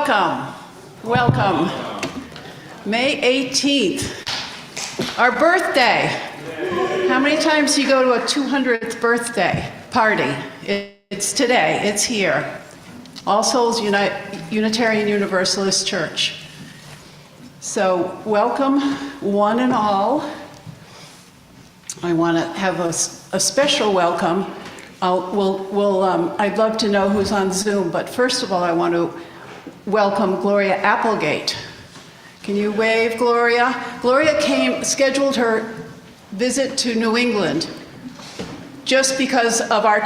Welcome, welcome. May 18th, our birthday. How many times do you go to a 200th birthday party? It's today, it's here. All Souls Unitarian Universalist Church. So welcome, one and all. I want to have a special welcome. I'd love to know who's on Zoom, but first of all, I want to welcome Gloria Applegate. Can you wave, Gloria? Gloria scheduled her visit to New England just because of our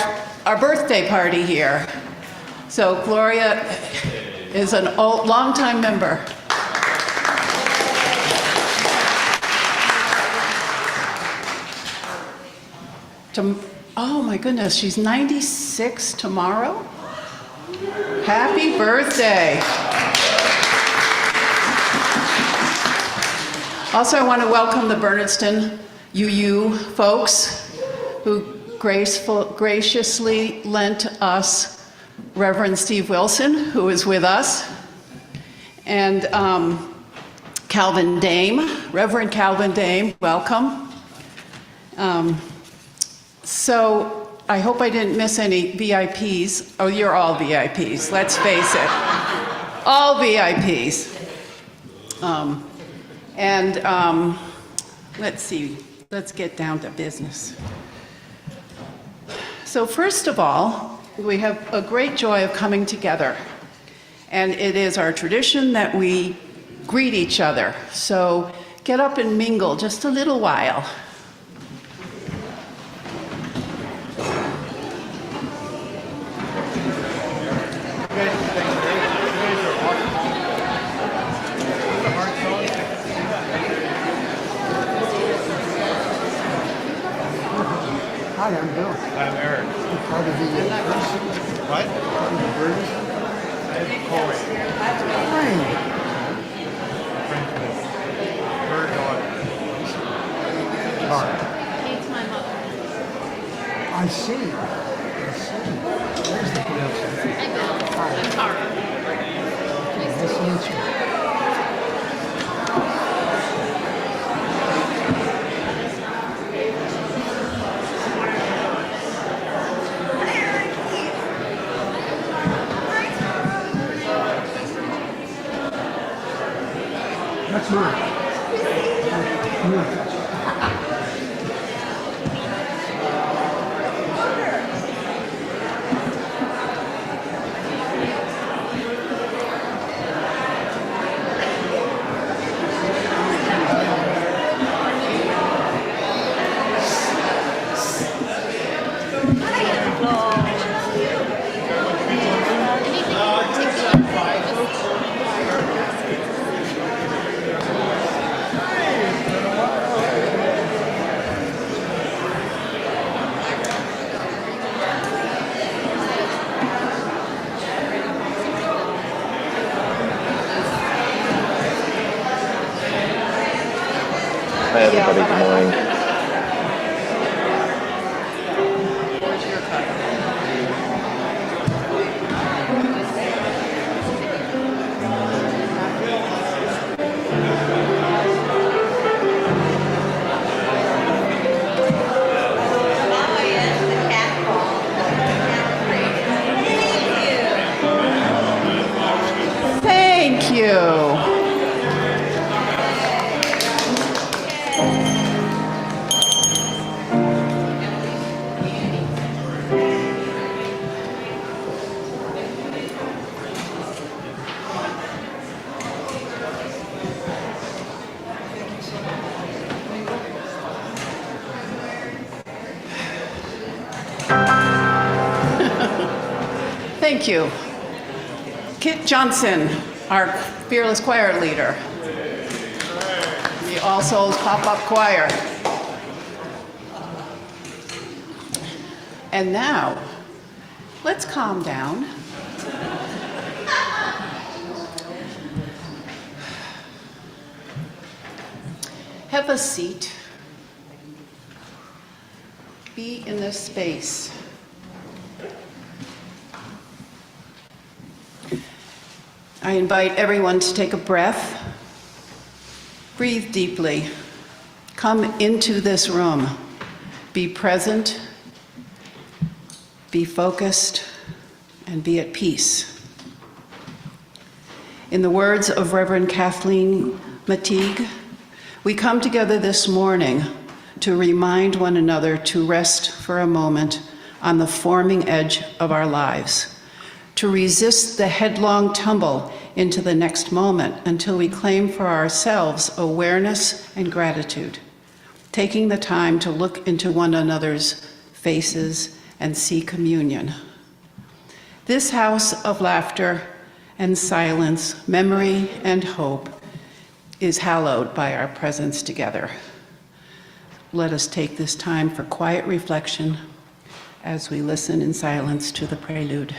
birthday party here. So Gloria is a longtime member. Oh my goodness, she's 96 tomorrow? Happy birthday. Also, I want to welcome the Bernardston UU folks who graciously lent us Reverend Steve Wilson, who is with us, and Calvin Dame, Reverend Calvin Dame, welcome. So I hope I didn't miss any VIPs. Oh, you're all VIPs, let's face it. All VIPs. Let's see, let's get down to business. So first of all, we have a great joy of coming together. And it is our tradition that we greet each other. So get up and mingle just a little while. Hi, I'm Bill. I'm Eric. Part of the What? British. I'm Corey. Hi. Her daughter. Mark. It's my mother. I see. Where's the connection? Hi, Bill. I'm Tara. Nice to meet you. That's mine. Hi everybody, good morning. Where's your cup? Thank you. Thank you. Kit Johnson, our fearless choir leader. The All Souls Pop-Up Choir. And now, let's calm down. Have a seat. Be in this space. I invite everyone to take a breath, breathe deeply, come into this room, be present, be focused, and be at peace. In the words of Reverend Kathleen Mateague, we come together this morning to remind one another to rest for a moment on the forming edge of our lives, to resist the headlong tumble into the next moment until we claim for ourselves awareness and gratitude, taking the time to look into one another's faces and see communion. This house of laughter and silence, memory and hope is hallowed by our presence together. Let us take this time for quiet reflection as we listen in silence to the prelude.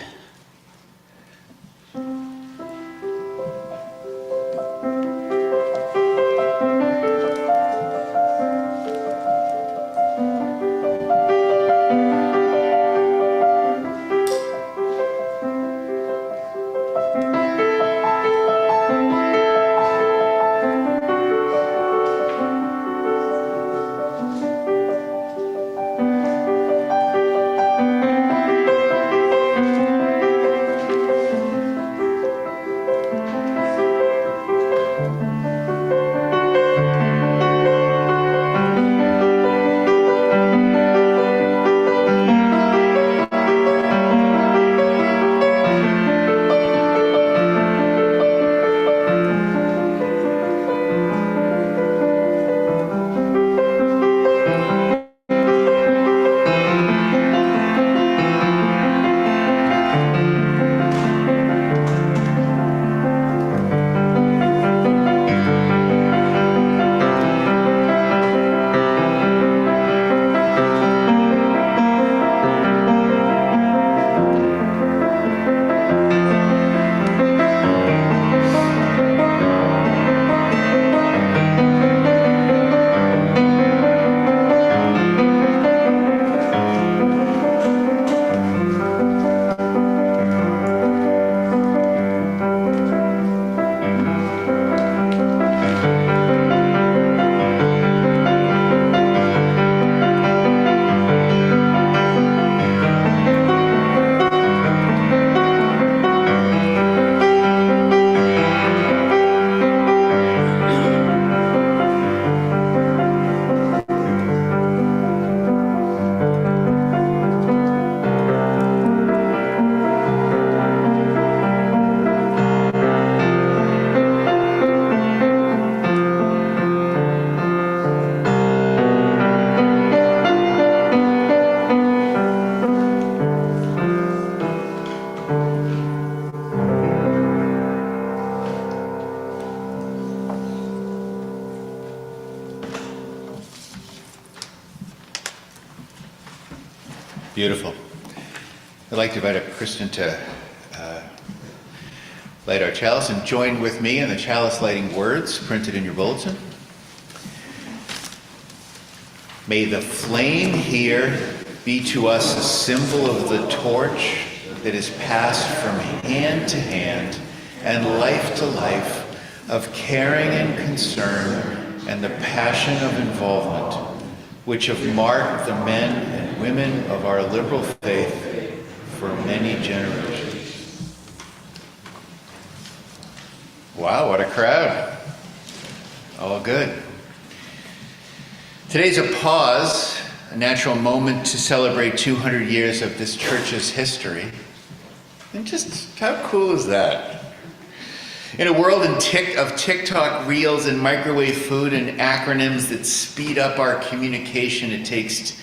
Beautiful. I'd like to invite Kristen to light our chalice and join with me in the chalice lighting words printed in your bulletin. May the flame here be to us a symbol of the torch that is passed from hand to hand and life to life, of caring and concern and the passion of involvement, which have marked the men and women of our liberal faith for many generations. Wow, what a crowd. All good. Today's a pause, a natural moment to celebrate 200 years of this church's history. And just how cool is that? In a world of TikTok reels and microwave food and acronyms that speed up our communication, it takes,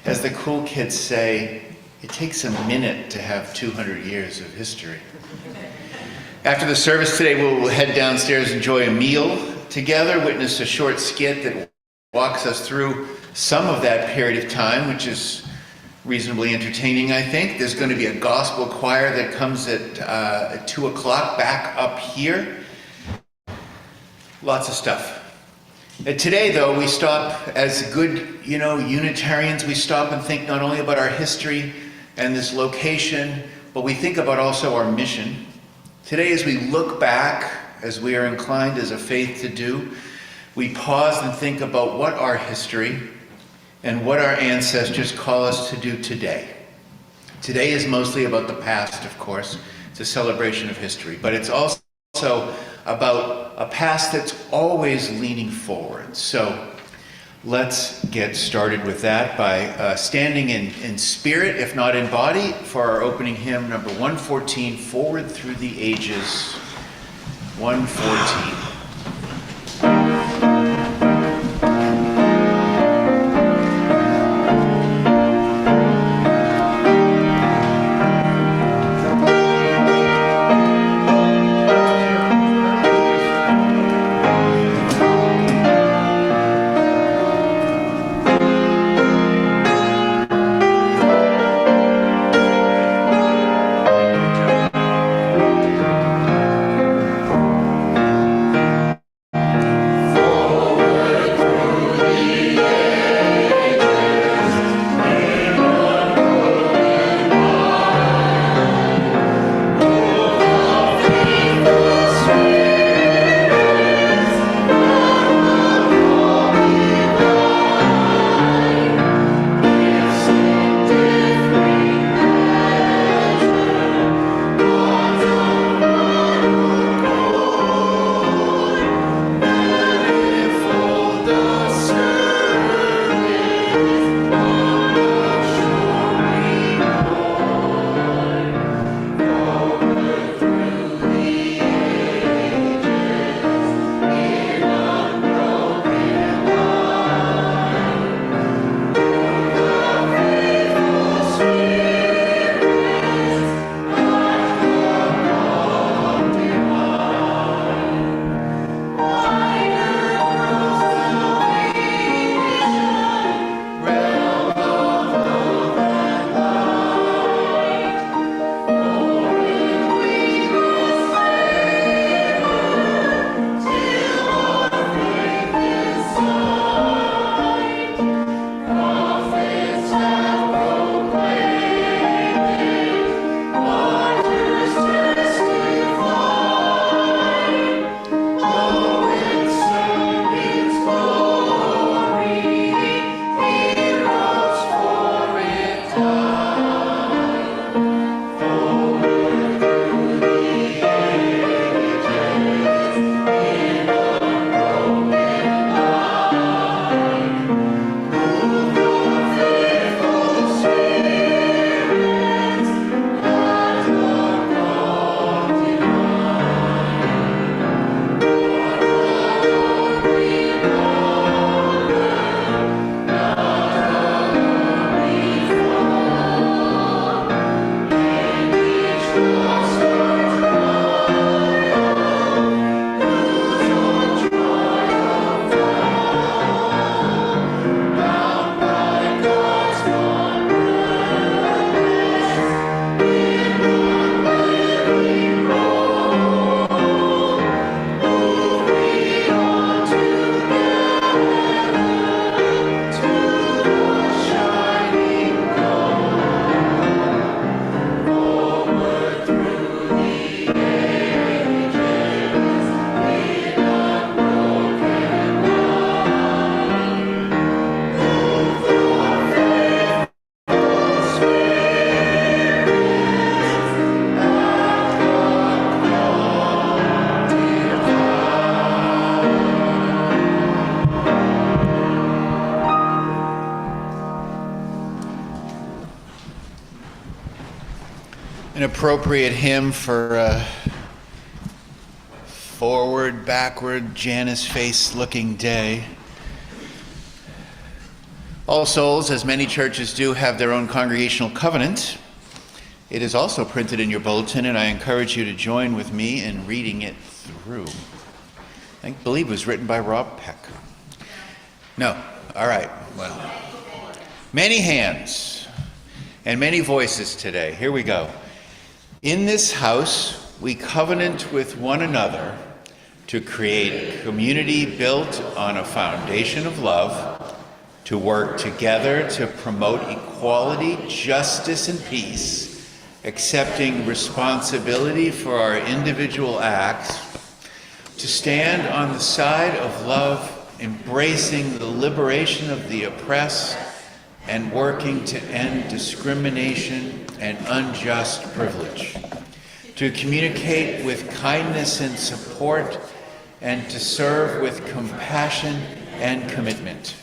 as the cool kids say, it takes a minute to have 200 years of history. After the service today, we'll head downstairs, enjoy a meal together, witness a short skit that walks us through some of that period of time, which is reasonably entertaining, I think. There's going to be a gospel choir that comes at 2 o'clock back up here. Lots of stuff. Today, though, we stop as good, Unitarians. We stop and think not only about our history and this location, but we think about also our mission. Today, as we look back, as we are inclined as a faith to do, we pause and think about what our history and what our ancestors call us to do today. Today is mostly about the past, of course. It's a celebration of history, but it's also about a past that's always leaning forward. So let's get started with that by standing in spirit, if not in body, for our opening hymn, number 114, Forward Through the Ages, 114. An appropriate hymn for a forward, backward, Janus face looking day. All Souls, as many churches do, have their own congregational covenant. It is also printed in your bulletin, and I encourage you to join with me in reading it through. I believe it was written by Rob Peck. No. All right. Well, many hands and many voices today. Here we go. In this house, we covenant with one another to create a community built on a foundation of love, to work together to promote equality, justice, and peace, accepting responsibility for our individual acts, to stand on the side of love, embracing the liberation of the oppressed and working to end discrimination and unjust privilege, to communicate with kindness and support, and to serve with compassion and commitment,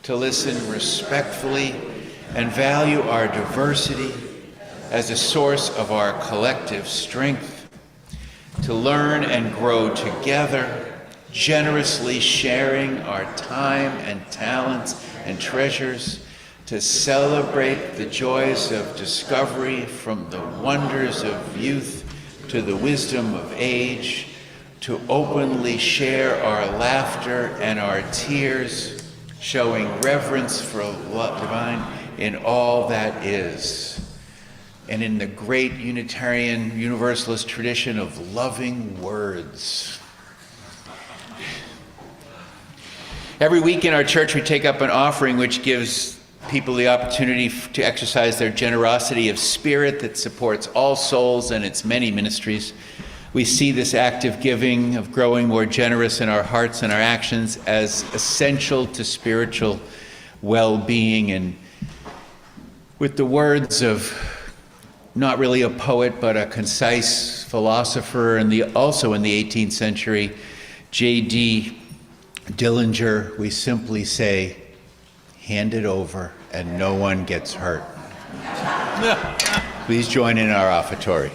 to listen respectfully and value our diversity as a source of our collective strength, to learn and grow together, generously sharing our time and talents and treasures, to celebrate the joys of discovery from the wonders of youth to the wisdom of age, to openly share our laughter and our tears, showing reverence for divine in all that is, and in the great Unitarian Universalist tradition of loving words. Every week in our church we take up an offering which gives people the opportunity to exercise their generosity of spirit that supports all souls and its many ministries. We see this act of giving, of growing more generous in our hearts and our actions, as essential to spiritual well-being. And with the words of not really a poet, but a concise philosopher, and also in the 18th century, J.D. Dillinger, we simply say, hand it over and no one gets hurt. Please join in our offertory.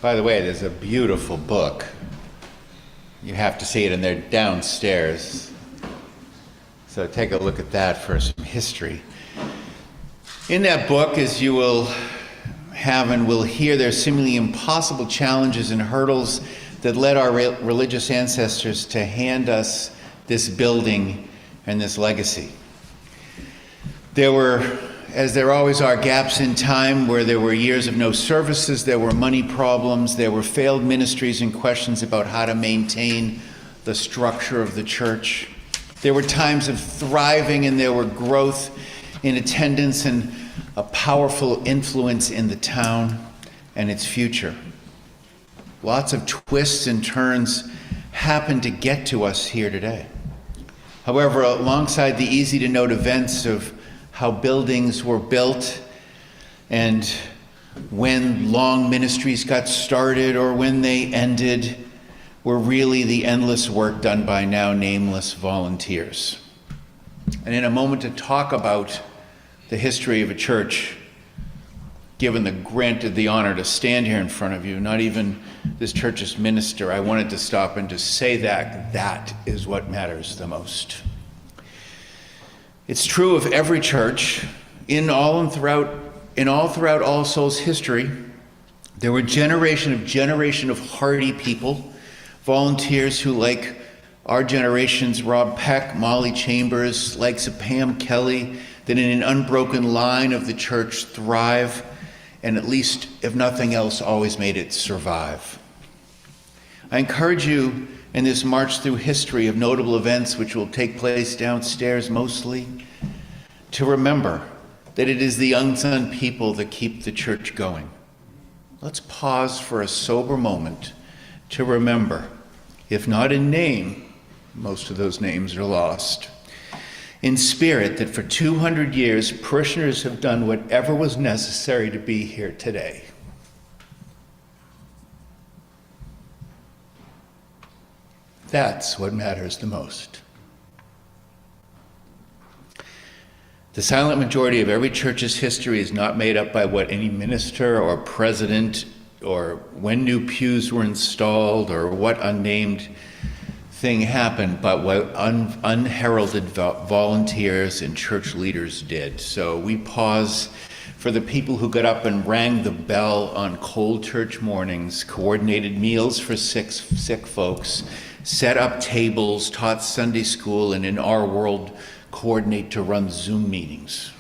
By the way, there's a beautiful book. You have to see it, and they're downstairs. So take a look at that for some history. In that book, as you will have and will hear, there are seemingly impossible challenges and hurdles that led our religious ancestors to hand us this building and this legacy. There were, as there always are, gaps in time where there were years of no services, there were money problems, there were failed ministries and questions about how to maintain the structure of the church. There were times of thriving and there were growth in attendance and a powerful influence in the town and its future. Lots of twists and turns happened to get to us here today. However, alongside the easy-to-note events of how buildings were built and when long ministries got started or when they ended, were really the endless work done by now nameless volunteers. And in a moment to talk about the history of a church, given granted the honor to stand here in front of you, not even this church's minister, I wanted to stop and just say that is what matters the most. It's true of every church, throughout All Souls history, there were generation of hardy people, volunteers who, like our generation's Rob Peck, Molly Chambers, likes of Pam Kelly, that in an unbroken line of the church thrive, and at least, if nothing else, always made it survive. I encourage you in this march through history of notable events which will take place downstairs mostly, to remember that it is the unsung people that keep the church going. Let's pause for a sober moment to remember, if not in name, most of those names are lost, in spirit, that for 200 years, parishioners have done whatever was necessary to be here today. That's what matters the most. The silent majority of every church's history is not made up by what any minister or president or when new pews were installed or what unnamed thing happened, but what unheralded volunteers and church leaders did. So we pause for the people who got up and rang the bell on cold church mornings, coordinated meals for sick folks, set up tables, taught Sunday school, and in our world, coordinate to run Zoom meetings.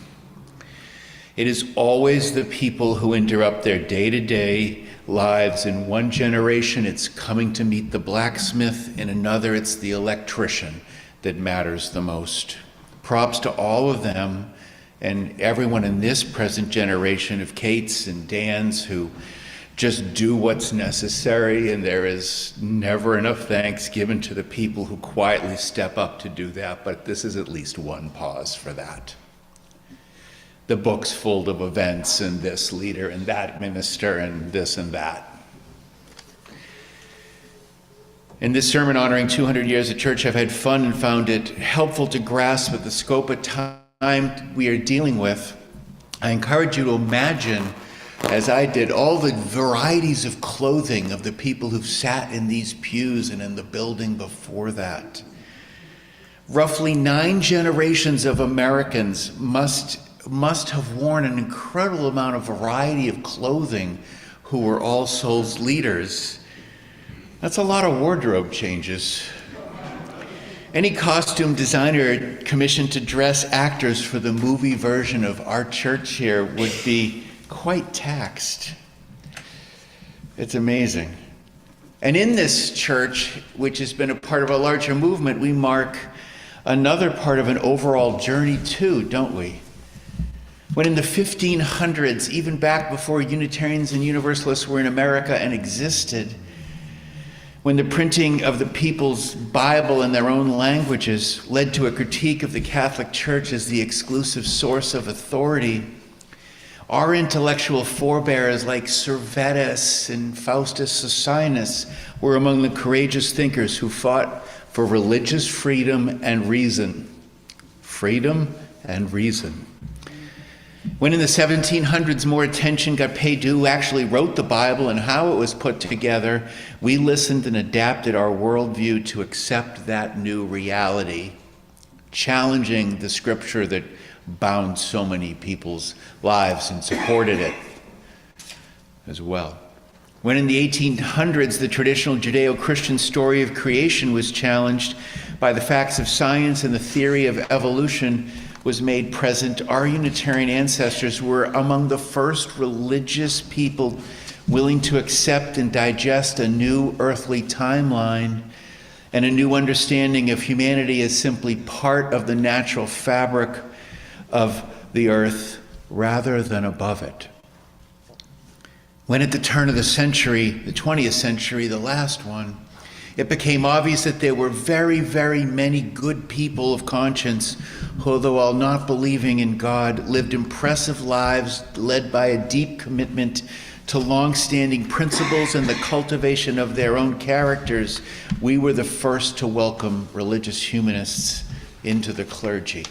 It is always the people who interrupt their day-to-day lives. In one generation, it's coming to meet the blacksmith. In another, it's the electrician that matters the most. Props to all of them and everyone in this present generation of Kates and Dans who just do what's necessary, and there is never enough thanks given to the people who quietly step up to do that, but this is at least one pause for that. The book's full of events and this leader and that minister and this and that. In this sermon honoring 200 years of church, I've had fun and found it helpful to grasp at the scope of time we are dealing with. I encourage you to imagine, as I did, all the varieties of clothing of the people who've sat in these pews and in the building before that. Roughly 9 generations of Americans must have worn an incredible amount of variety of clothing who were All Souls leaders. That's a lot of wardrobe changes. Any costume designer commissioned to dress actors for the movie version of our church here would be quite taxed. It's amazing. And in this church, which has been a part of a larger movement, we mark another part of an overall journey too, don't we? When in the 1500s, even back before Unitarians and Universalists were in America and existed, when the printing of the people's Bible in their own languages led to a critique of the Catholic Church as the exclusive source of authority, our intellectual forebears like Servetus and Faustus Socinus were among the courageous thinkers who fought for religious freedom and reason. Freedom and reason. When in the 1700s more attention got paid to who actually wrote the Bible and how it was put together, we listened and adapted our worldview to accept that new reality. challenging the scripture that bound so many people's lives and supported it as well. When in the 1800s, the traditional Judeo-Christian story of creation was challenged by the facts of science and the theory of evolution was made present, our Unitarian ancestors were among the first religious people willing to accept and digest a new earthly timeline and a new understanding of humanity as simply part of the natural fabric of the earth rather than above it. When at the turn of the century, the 20th century, the last one, it became obvious that there were very, very many good people of conscience who, although while not believing in God, lived impressive lives led by a deep commitment to long-standing principles and the cultivation of their own characters, we were the first to welcome religious humanists into the clergy.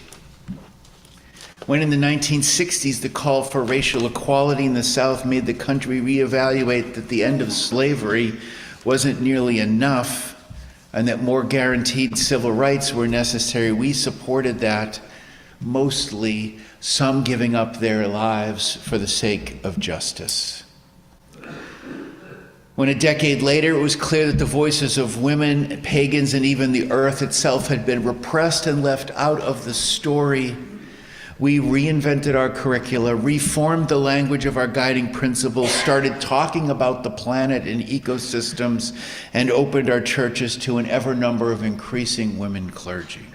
When in the 1960s the call for racial equality in the South made the country reevaluate that the end of slavery wasn't nearly enough and that more guaranteed civil rights were necessary, we supported that, mostly some giving up their lives for the sake of justice. When a decade later it was clear that the voices of women, pagans, and even the earth itself had been repressed and left out of the story, we reinvented our curricula, reformed the language of our guiding principles, started talking about the planet and ecosystems, and opened our churches to an ever number of increasing women clergy.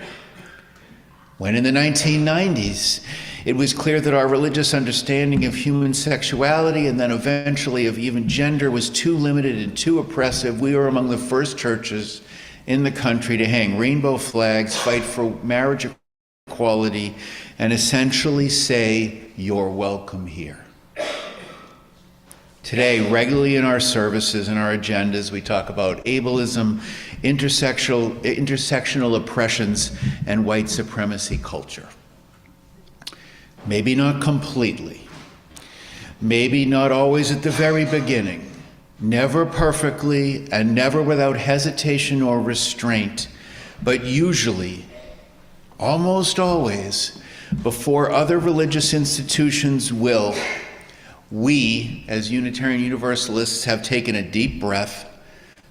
When in the 1990s, it was clear that our religious understanding of human sexuality and then eventually of even gender was too limited and too oppressive, we were among the first churches in the country to hang rainbow flags, fight for marriage equality, and essentially say, "You're welcome here." Today, regularly in our services and our agendas, we talk about ableism, intersectional oppressions, and white supremacy culture. Maybe not completely. Maybe not always at the very beginning. Never perfectly and never without hesitation or restraint, but usually, almost always, before other religious institutions will, we, as Unitarian Universalists, have taken a deep breath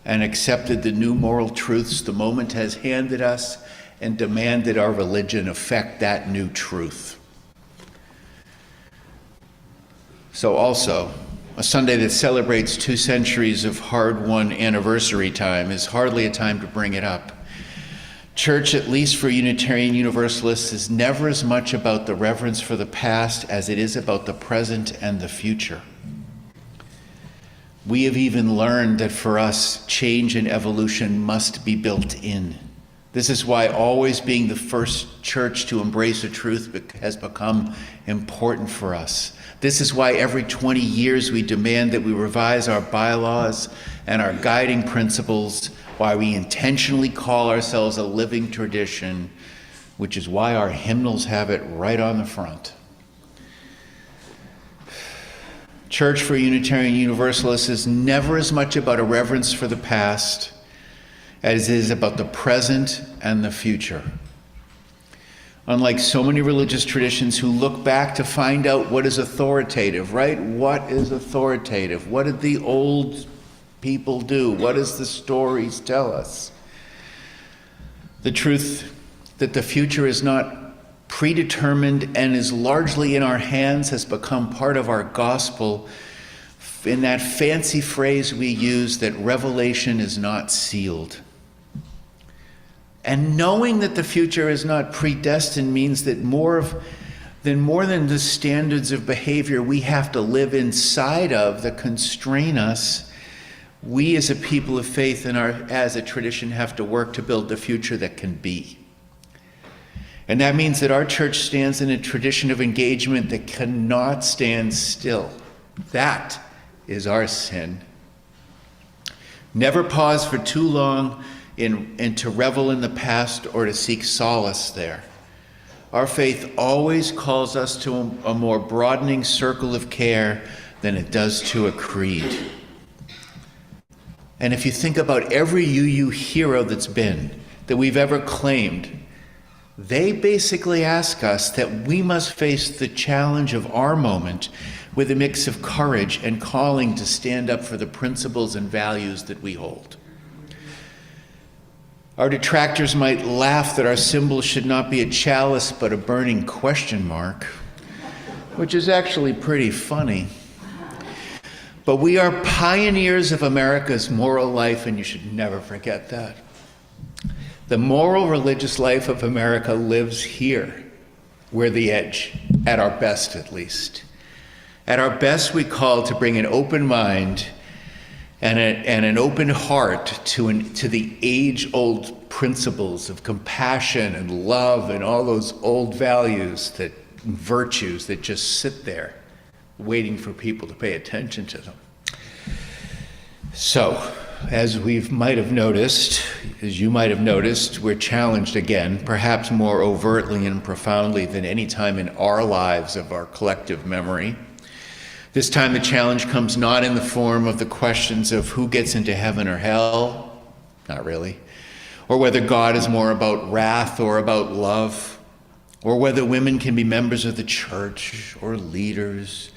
and accepted the new moral truths the moment has handed us and demanded our religion affect that new truth. So also, a Sunday that celebrates 2 centuries of hard-won anniversary time is hardly a time to bring it up. Church, at least for Unitarian Universalists, is never as much about the reverence for the past as it is about the present and the future. We have even learned that for us, change and evolution must be built in. This is why always being the first church to embrace a truth has become important for us. This is why every 20 years we demand that we revise our bylaws and our guiding principles, why we intentionally call ourselves a living tradition, which is why our hymnals have it right on the front. Church for Unitarian Universalists is never as much about a reverence for the past as it is about the present and the future. Unlike so many religious traditions who look back to find out what is authoritative, right? What is authoritative? What did the old people do? What does the stories tell us? The truth that the future is not predetermined and is largely in our hands has become part of our gospel in that fancy phrase we use that revelation is not sealed. And knowing that the future is not predestined means that more than the standards of behavior we have to live inside of that constrain us, we as a people of faith and as a tradition have to work to build the future that can be. And that means that our church stands in a tradition of engagement that cannot stand still. That is our sin. Never pause for too long and to revel in the past or to seek solace there. Our faith always calls us to a more broadening circle of care than it does to a creed. And if you think about every UU hero that we've ever claimed, They basically ask us that we must face the challenge of our moment with a mix of courage and calling to stand up for the principles and values that we hold. Our detractors might laugh that our symbol should not be a chalice but a burning question mark, which is actually pretty funny. But we are pioneers of America's moral life, and you should never forget that. The moral religious life of America lives here. We're the edge, at our best at least. At our best, we call to bring an open mind and an open heart to the age-old principles of compassion and love and all those old virtues that just sit there waiting for people to pay attention to them. So, as you might have noticed, we're challenged again, perhaps more overtly and profoundly than any time in our lives of our collective memory. This time the challenge comes not in the form of the questions of who gets into heaven or hell, not really, or whether God is more about wrath or about love, or whether women can be members of the church or leaders.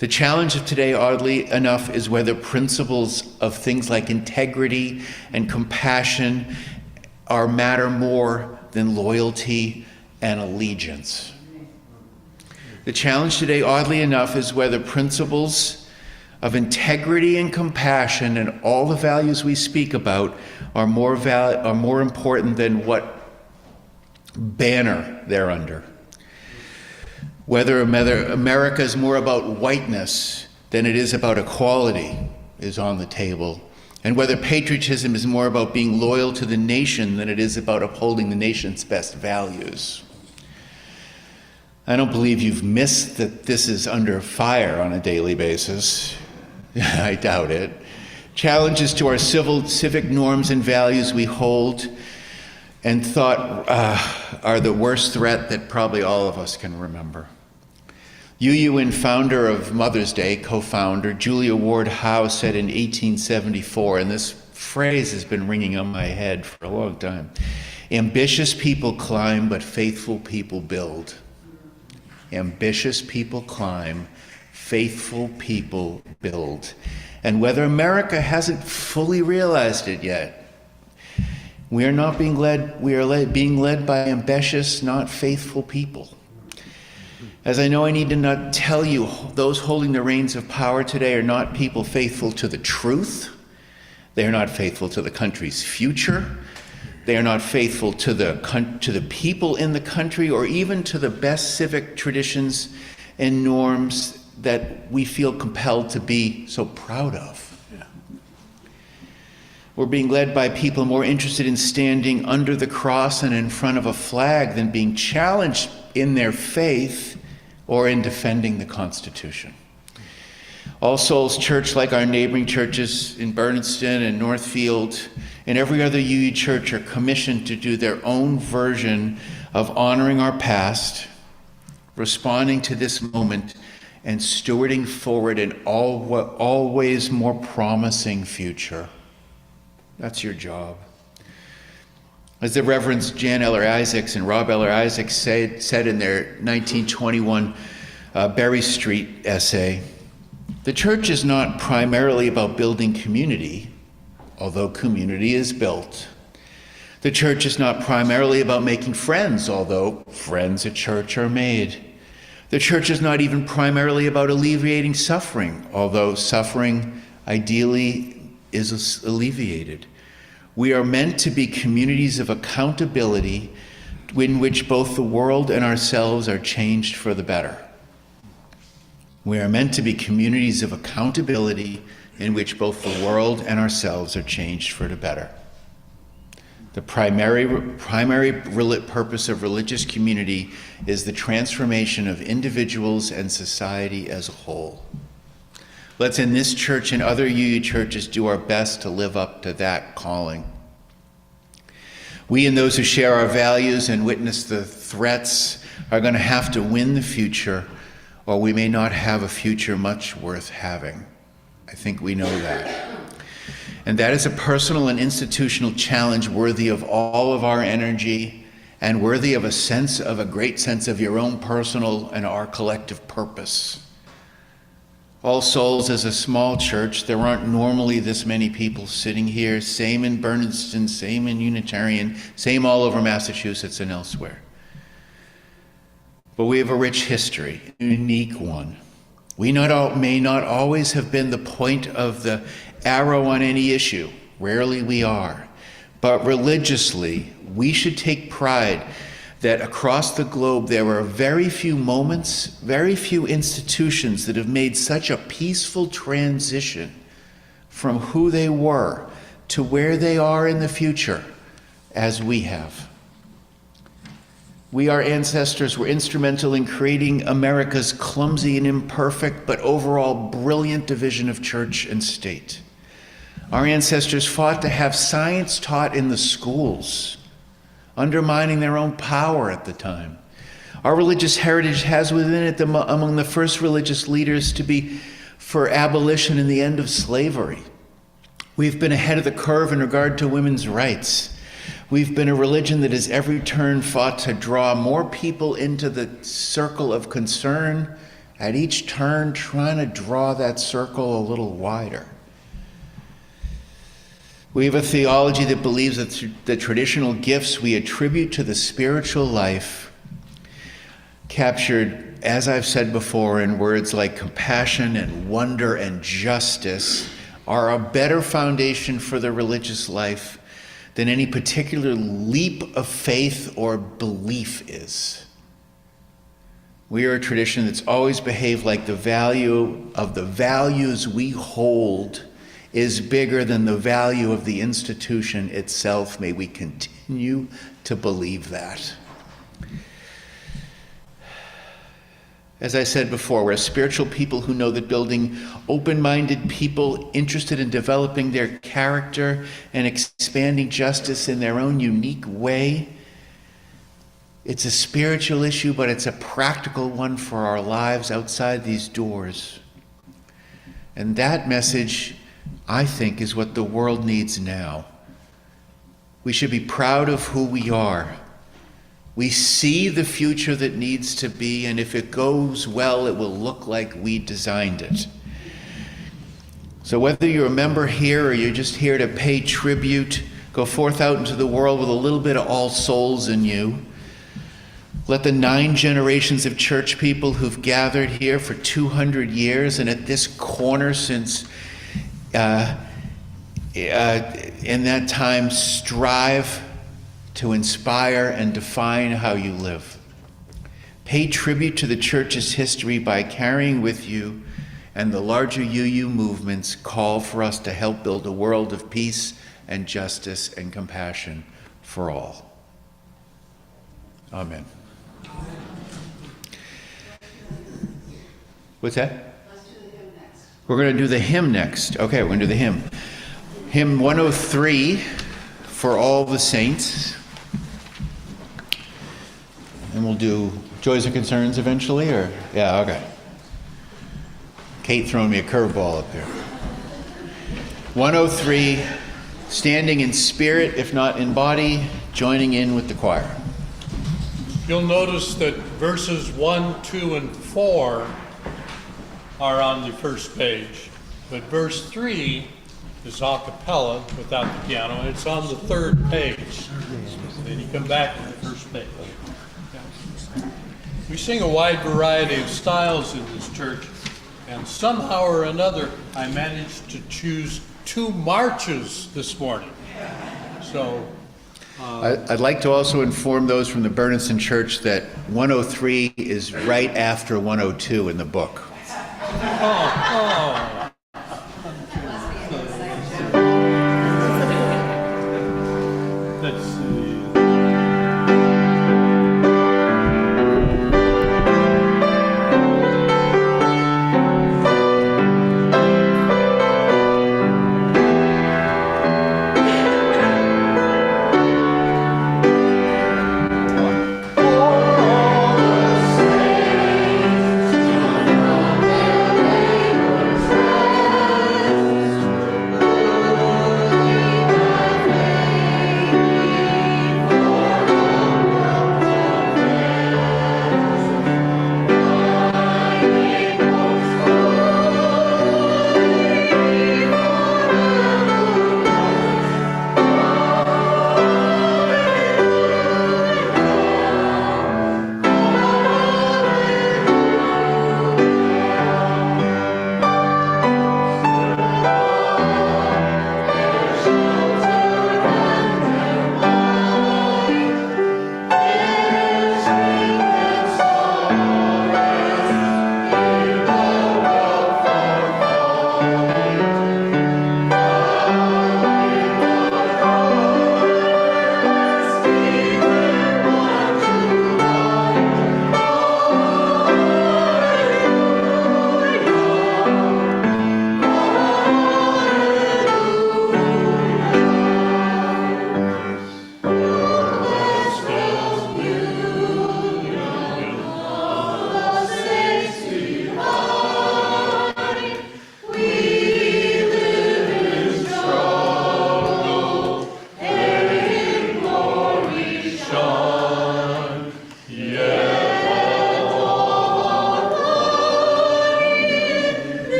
The challenge of today, oddly enough, is whether principles of things like integrity and compassion matter more than loyalty and allegiance. The challenge today, oddly enough, is whether principles of integrity and compassion and all the values we speak about are more important than what banner they're under. Whether America is more about whiteness than it is about equality is on the table, and whether patriotism is more about being loyal to the nation than it is about upholding the nation's best values. I don't believe you've missed that this is under fire on a daily basis. I doubt it. Challenges to our civic norms and values we hold and thought are the worst threat that probably all of us can remember. UUN founder of Mother's Day, co-founder, Julia Ward Howe said in 1874, and this phrase has been ringing on my head for a long time, "Ambitious people climb, but faithful people build." Ambitious people climb, faithful people build. And whether America hasn't fully realized it yet, we are being led by ambitious, not faithful people. As I know I need to not tell you, those holding the reins of power today are not people faithful to the truth. They are not faithful to the country's future. They are not faithful to the people in the country, or even to the best civic traditions and norms that we feel compelled to be so proud of. Yeah. We're being led by people more interested in standing under the cross and in front of a flag than being challenged in their faith or in defending the Constitution. All Souls Church, like our neighboring churches in Berniston and Northfield and every other UU church, are commissioned to do their own version of honoring our past, responding to this moment, and stewarding forward an always more promising future. That's your job. As the Reverends Jan Eller Isaacs and Rob Eller Isaacs said in their 1921 Berry Street essay, the church is not primarily about building community, although community is built. The church is not primarily about making friends, although friends at church are made. The church is not even primarily about alleviating suffering, although suffering ideally is alleviated. We are meant to be communities of accountability in which both the world and ourselves are changed for the better. We are meant to be communities of accountability in which both the world and ourselves are changed for the better. The primary purpose of religious community is the transformation of individuals and society as a whole. Let's, in this church and other UU churches, do our best to live up to that calling. We and those who share our values and witness the threats are going to have to win the future, or we may not have a future much worth having. I think we know that. And that is a personal and institutional challenge worthy of all of our energy and worthy of a great sense of your own personal and our collective purpose. All Souls is a small church. There aren't normally this many people sitting here. Same in Berniston, same in Unitarian, same all over Massachusetts and elsewhere. But we have a rich history, a unique one. We may not always have been the point of the arrow on any issue. Rarely we are. But religiously, we should take pride that across the globe there are very few moments, very few institutions that have made such a peaceful transition from who they were to where they are in the future as we have. Our ancestors were instrumental in creating America's clumsy and imperfect, but overall brilliant division of church and state. Our ancestors fought to have science taught in the schools, undermining their own power at the time. Our religious heritage has within it among the first religious leaders to be for abolition and the end of slavery. We've been ahead of the curve in regard to women's rights. We've been a religion that has every turn fought to draw more people into the circle of concern, at each turn trying to draw that circle a little wider. We have a theology that believes that the traditional gifts we attribute to the spiritual life, captured, as I've said before, in words like compassion and wonder and justice, are a better foundation for the religious life than any particular leap of faith or belief is. We are a tradition that's always behaved like the value of the values we hold is bigger than the value of the institution itself. May we continue to believe that. As I said before, we're a spiritual people who know that building open-minded people interested in developing their character and expanding justice in their own unique way, it's a spiritual issue, but it's a practical one for our lives outside these doors. And that message, I think, is what the world needs now. We should be proud of who we are. We see the future that needs to be, and if it goes well, it will look like we designed it. So whether you're a member here or you're just here to pay tribute, go forth out into the world with a little bit of All Souls in you. Let the 9 generations of church people who've gathered here for 200 years and at this corner since in that time strive to inspire and define how you live. Pay tribute to the church's history by carrying with you and the larger UU movement's call for us to help build a world of peace and justice and compassion for all. Amen. What's that? Let's do the hymn next. We're going to do the hymn next. Okay, we're going to do the hymn. Hymn 103, For All the Saints. And we'll do Joys and Concerns eventually, or? Yeah, okay. Kate throwing me a curveball up there. 103, standing in spirit, if not in body, joining in with the choir. You'll notice that verses 1, 2, and 4 are on the first page, but verse 3 is a cappella without the piano, and it's on the third page. Then you come back to the first page. We sing a wide variety of styles in this church, and somehow or another I managed to choose 2 marches this morning. So I'd like to also inform those from the Berniston Church that 103 is right after 102 in the book. Let's see.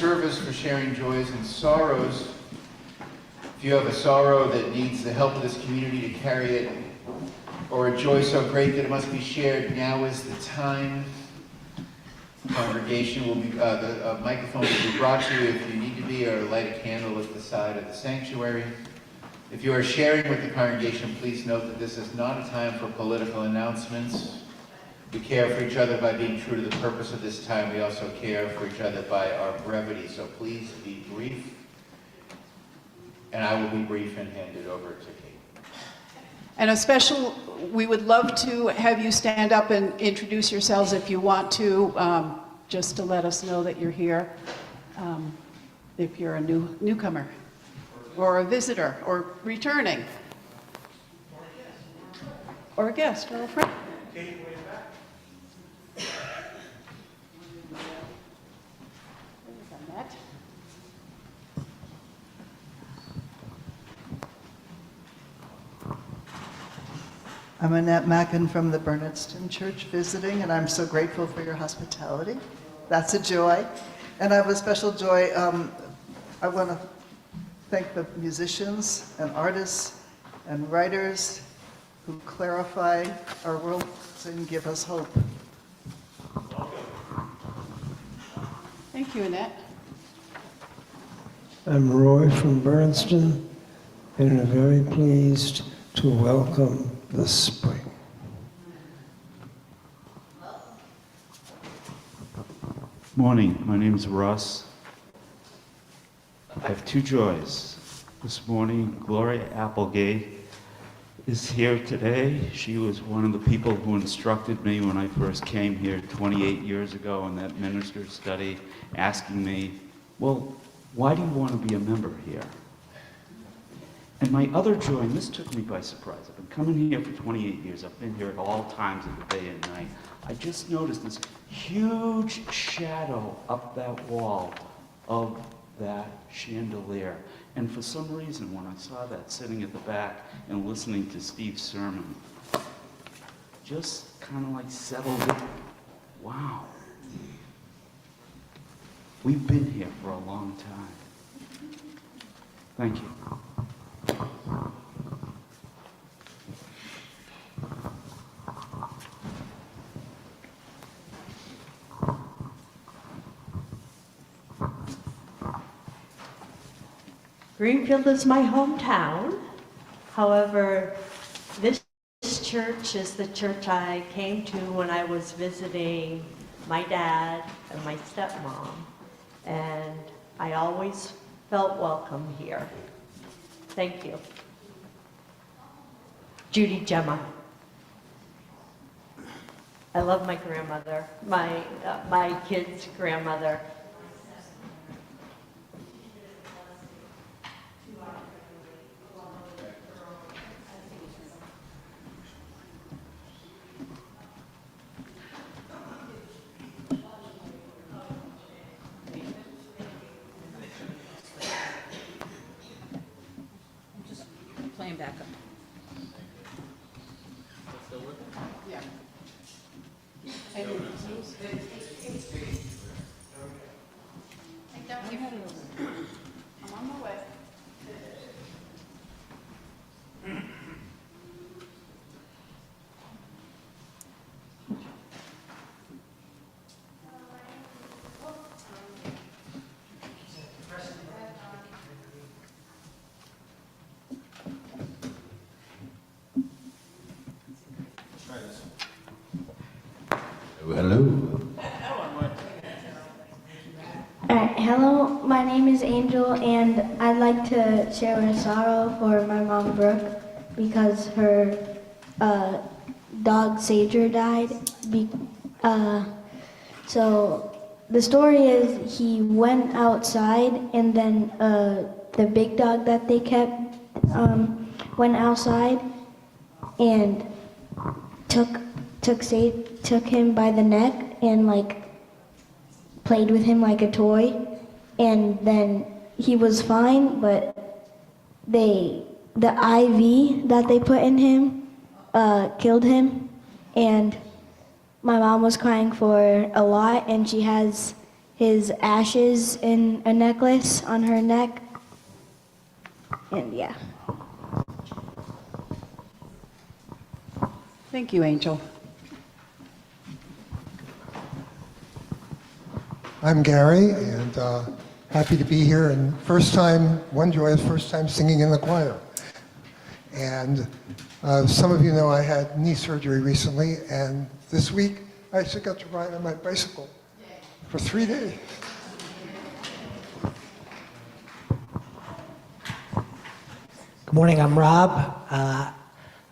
service for sharing joys and sorrows. If you have a sorrow that needs the help of this community to carry it, or a joy so great that it must be shared, now is the time. Congregation will be, the microphone will be brought to you if you need to be, or light a candle at the side of the sanctuary. If you are sharing with the congregation, please note that this is not a time for political announcements. We care for each other by being true to the purpose of this time. We also care for each other by our brevity, so please be brief. And I will be brief and hand it over to Kate. And we would love to have you stand up and introduce yourselves if you want to, just to let us know that you're here, if you're a newcomer, or a visitor, or returning, or a guest, or a friend. Annette. I'm Annette Mackin from the Bernardston Church visiting, and I'm so grateful for your hospitality. That's a joy. And I have a special joy. I want to thank the musicians and artists and writers who clarify our world and give us hope. Thank you, Annette. I'm Roy from Bernardston, and I'm very pleased to welcome the spring. Morning, my name is Russ. I have two joys. This morning, Gloria Applegate is here today. She was one of the people who instructed me when I first came here 28 years ago in that minister study, asking me, well, why do you want to be a member here? And my other joy, and this took me by surprise, I've been coming here for 28 years, I've been here at all times of the day and night. I just noticed this huge shadow up that wall of that chandelier. And for some reason, when I saw that sitting at the back and listening to Steve's sermon, just kind of like settled it. Wow. We've been here for a long time. Thank you. Greenfield is my hometown. However, this church is the church I came to when I was visiting my dad and my stepmom. And I always felt welcome here. Thank you. Judy Gemma. I love my grandmother, my kid's grandmother. Playing backup. Yeah. I'm on my way. Hello, my name is Angel, and I'd like to share a sorrow for my mom, Brooke, because her dog, Sager, died. So the story is he went outside, and then the big dog that they kept went outside and took him by the neck and played with him like a toy, and then he was fine, but the IV that they put in him killed him, and my mom was crying for a lot, and she has his ashes in a necklace on her neck. And yeah. Thank you, Angel. I'm Gary, and happy to be here. And one joyous first time singing in the choir. And some of you know I had knee surgery recently, and this week I actually got to ride on my bicycle for 3 days. Good morning, I'm Rob. I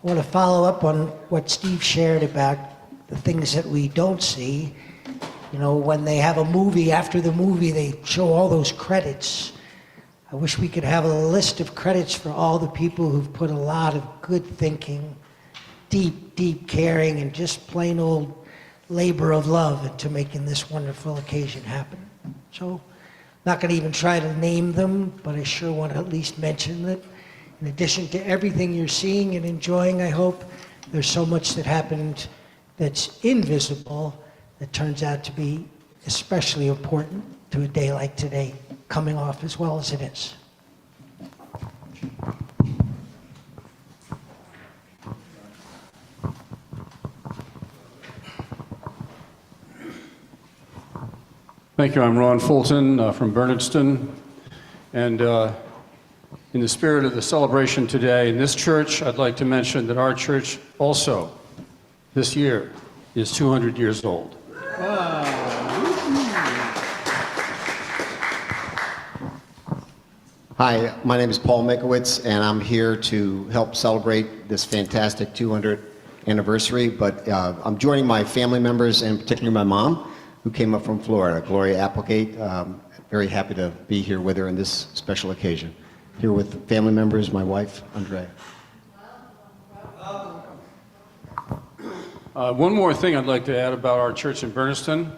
want to follow up on what Steve shared about the things that we don't see. You know, when they have a movie, after the movie, they show all those credits. I wish we could have a list of credits for all the people who've put a lot of good thinking, deep, deep caring, and just plain old labor of love into making this wonderful occasion happen. So, not going to even try to name them, but I sure want to at least mention that in addition to everything you're seeing and enjoying, I hope, there's so much that happened that's invisible that turns out to be especially important to a day like today, coming off as well as it is. Thank you. I'm Ron Fulton from Bernardston. And in the spirit of the celebration today in this church, I'd like to mention that our church also, this year, is 200 years old. Hi, my name is Paul Mikowitz, and I'm here to help celebrate this fantastic 200th anniversary. But I'm joining my family members, and particularly my mom, who came up from Florida, Gloria Applegate. Very happy to be here with her on this special occasion. Here with family members, my wife, Andrea. One more thing I'd like to add about our church in Bernardston.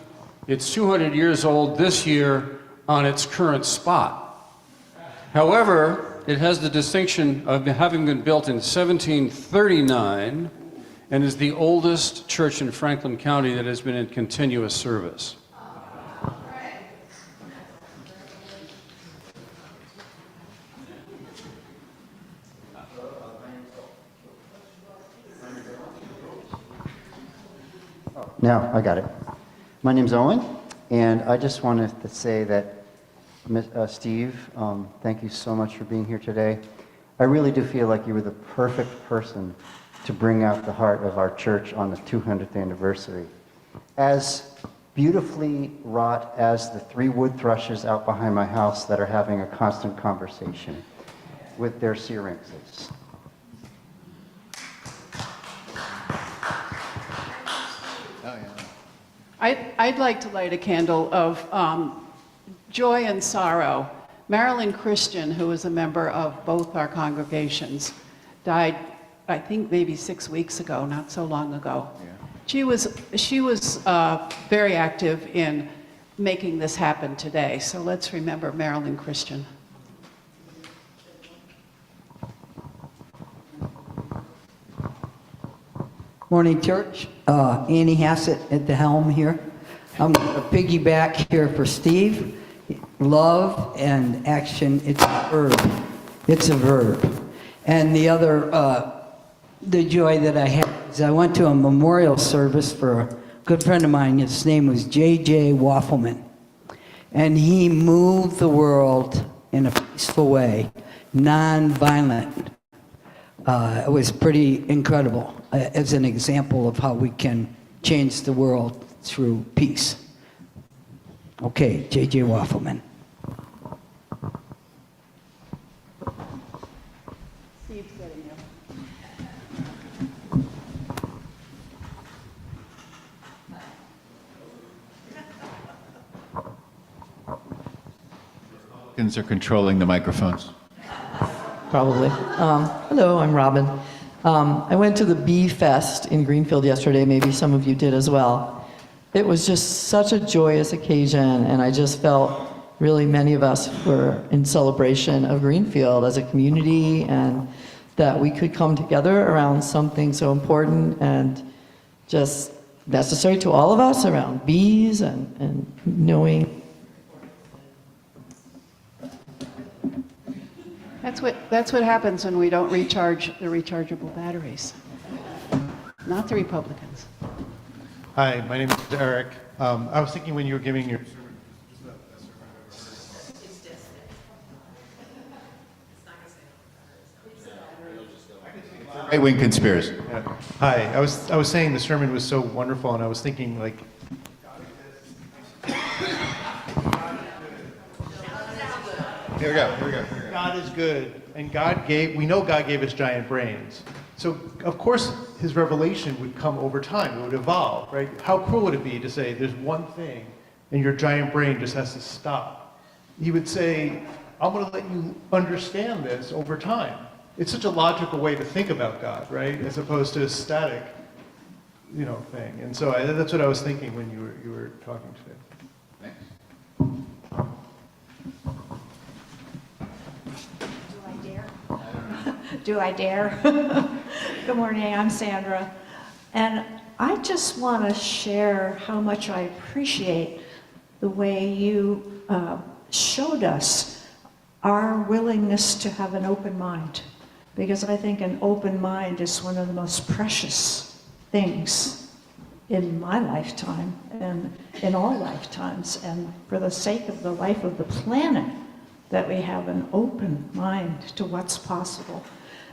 It's 200 years old this year on its current spot. However, it has the distinction of having been built in 1739 and is the oldest church in Franklin County that has been in continuous service. Now, I got it. My name's Owen, and I just wanted to say that, Steve, thank you so much for being here today. I really do feel like you were the perfect person to bring out the heart of our church on the 200th anniversary. As beautifully wrought as the 3 wood thrushes out behind my house that are having a constant conversation with their syrinxes. I'd like to light a candle of joy and sorrow. Marilyn Christian, who was a member of both our congregations, died, I think, maybe 6 weeks ago, not so long ago. Yeah. She was very active in making this happen today. So let's remember Marilyn Christian. Morning, church. Annie Hassett at the helm here. I'm going to piggyback here for Steve. Love and action, it's a verb. It's a verb. And the other, the joy that I had is I went to a memorial service for a good friend of mine. His name was J.J. Waffelman. And he moved the world in a peaceful way, non-violent. It was pretty incredible as an example of how we can change the world through peace. Okay, J.J. Waffelman. Steve's getting you. Republicans are controlling the microphones. Probably. Hello, I'm Robin. I went to the Bee Fest in Greenfield yesterday. Maybe some of you did as well. It was just such a joyous occasion, and I just felt really many of us were in celebration of Greenfield as a community, and that we could come together around something so important and just necessary to all of us around bees and knowing That's what happens when we don't recharge the rechargeable batteries. Not the Republicans. Hi, my name is Eric. I was thinking when you were giving your sermon. Right-wing conspiracy. Yeah. Hi, I was saying the sermon was so wonderful, and I was thinking like. Here we go. God is good, and we know God gave us giant brains. So, of course, his revelation would come over time. It would evolve, right? How cruel would it be to say there's one thing and your giant brain just has to stop? He would say, I'm going to let you understand this over time. It's such a logical way to think about God, right? As opposed to a static, thing. And so that's what I was thinking when you were talking today. Do I dare? Good morning, I'm Sandra. And I just want to share how much I appreciate the way you showed us our willingness to have an open mind. Because I think an open mind is one of the most precious things in my lifetime and in all lifetimes. And for the sake of the life of the planet, that we have an open mind to what's possible.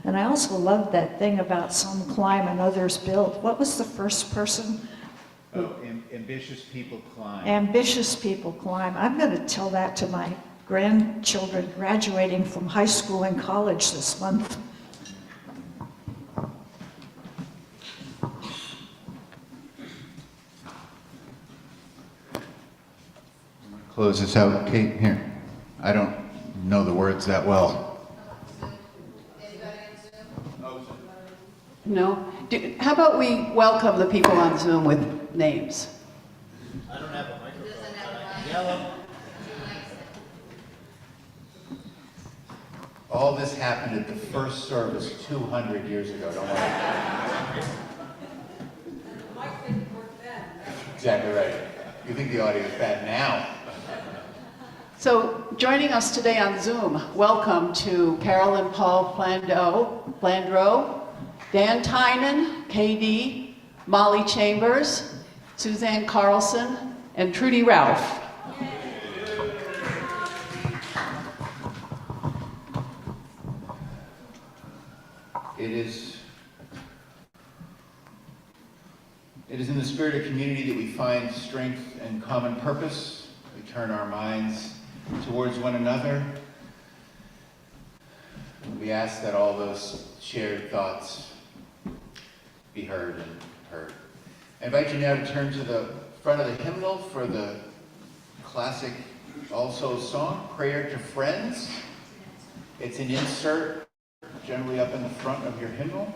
And I also love that thing about some climb and others build. What was the first person? Ambitious people climb. Ambitious people climb. I'm going to tell that to my grandchildren graduating from high school and college this month. Close this out. Kate, here. I don't know the words that well. No? How about we welcome the people on Zoom with names? I don't have a microphone. Yellow. All this happened at the first service 200 years ago. Don't worry. Exactly right. You think the audio is bad now? So joining us today on Zoom, welcome to Carol and Paul Plandreau, Dan Tynan, KD, Molly Chambers, Suzanne Carlson, and Trudy Ralph. It is in the spirit of community that we find strength and common purpose. We turn our minds towards one another. We ask that all those shared thoughts be heard and heard. I invite you now to turn to the front of the hymnal for the classic also song, Prayer to Friends. It's an insert generally up in the front of your hymnal.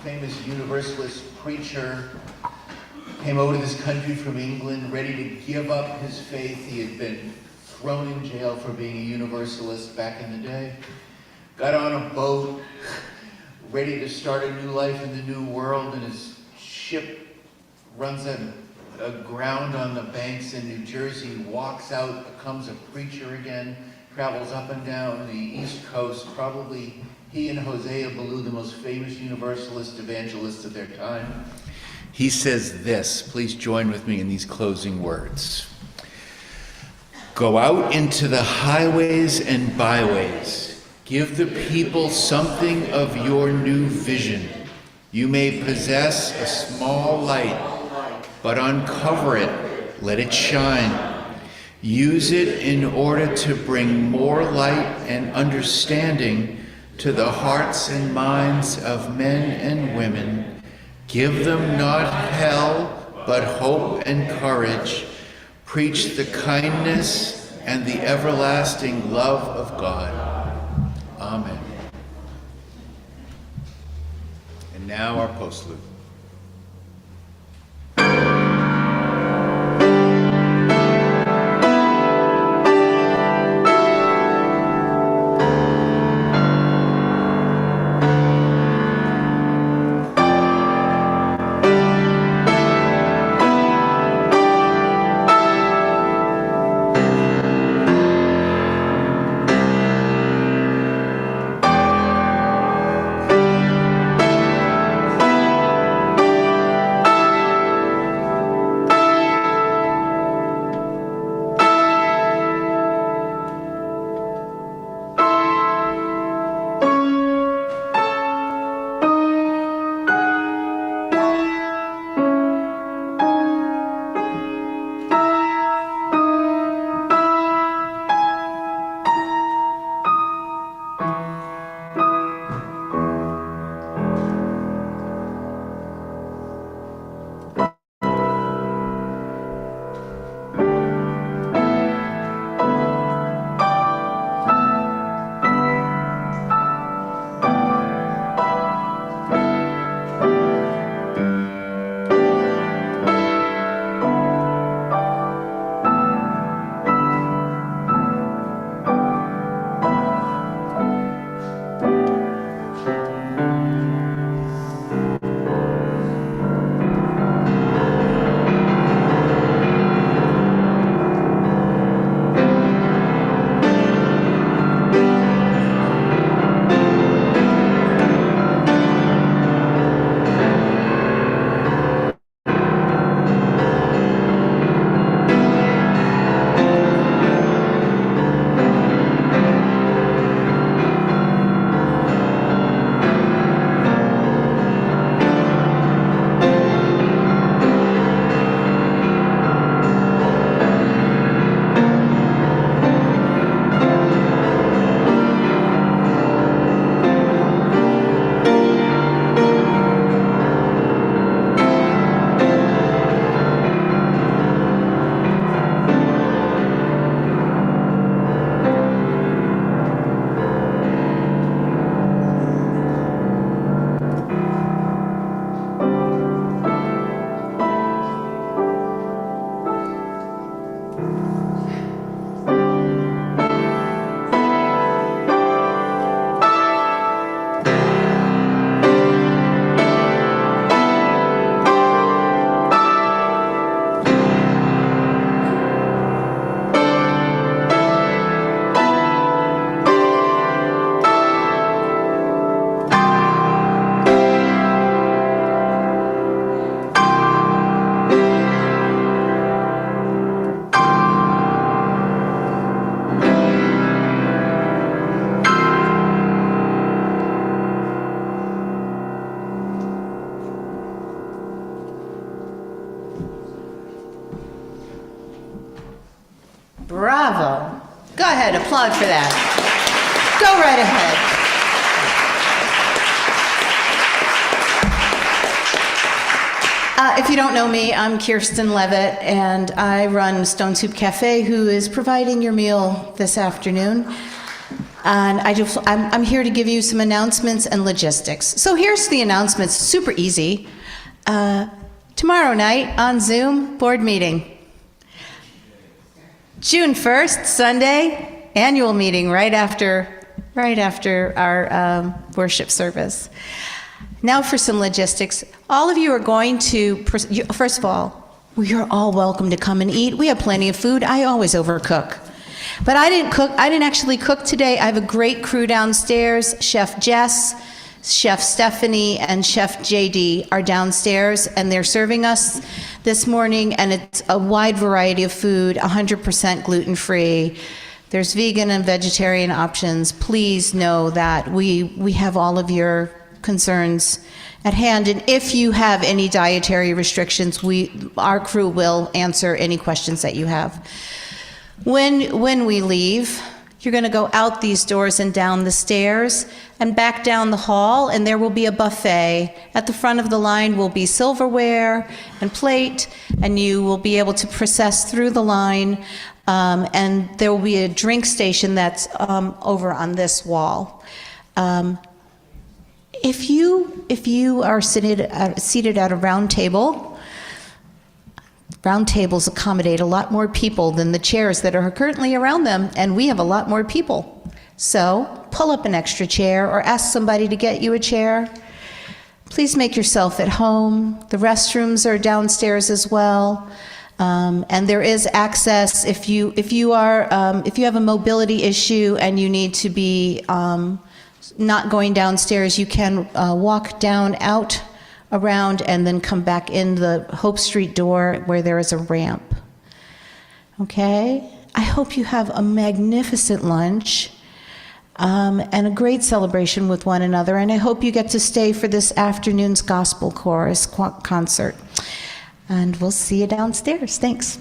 famous Universalist preacher, came over to this country from England, ready to give up his faith. He had been thrown in jail for being a Universalist back in the day. Got on a boat, ready to start a new life in the new world, and his ship runs aground on the banks in New Jersey, walks out, becomes a preacher again, travels up and down the East Coast. Probably he and Hosea Ballou, the most famous Universalist evangelists of their time. He says this, please join with me in these closing words. Go out into the highways and byways. Give the people something of your new vision. You may possess a small light, but uncover it, let it shine. Use it in order to bring more light and understanding to the hearts and minds of men and women. Give them not hell, but hope and courage. Preach the kindness and the everlasting love of God. Amen. And now our postlude. Bravo. Go ahead, applaud for that. Go right ahead. If you don't know me, I'm Kirsten Levitt, and I run Stone Soup Cafe, who is providing your meal this afternoon. And I'm here to give you some announcements and logistics. So here's the announcements, super easy. Tomorrow night on Zoom, board meeting. June 1st, Sunday, annual meeting right after our worship service. Now for some logistics. All of you are going to, first of all, you're all welcome to come and eat. We have plenty of food. I always overcook. But I didn't actually cook today. I have a great crew downstairs. Chef Jess, Chef Stephanie, and Chef JD are downstairs, and they're serving us this morning, and it's a wide variety of food, 100% gluten-free. There's vegan and vegetarian options. Please know that we have all of your concerns at hand, and if you have any dietary restrictions, our crew will answer any questions that you have. When we leave, you're going to go out these doors and down the stairs and back down the hall, and there will be a buffet. At the front of the line will be silverware and plate, and you will be able to process through the line, and there will be a drink station that's over on this wall. If you are seated at a round table, round tables accommodate a lot more people than the chairs that are currently around them, and we have a lot more people. So pull up an extra chair or ask somebody to get you a chair. Please make yourself at home. The restrooms are downstairs as well, and there is access if you have a mobility issue and you need to be not going downstairs. You can walk out around and then come back in the Hope Street door where there is a ramp. Okay? I hope you have a magnificent lunch and a great celebration with one another, and I hope you get to stay for this afternoon's gospel chorus concert. And we'll see you downstairs. Thanks.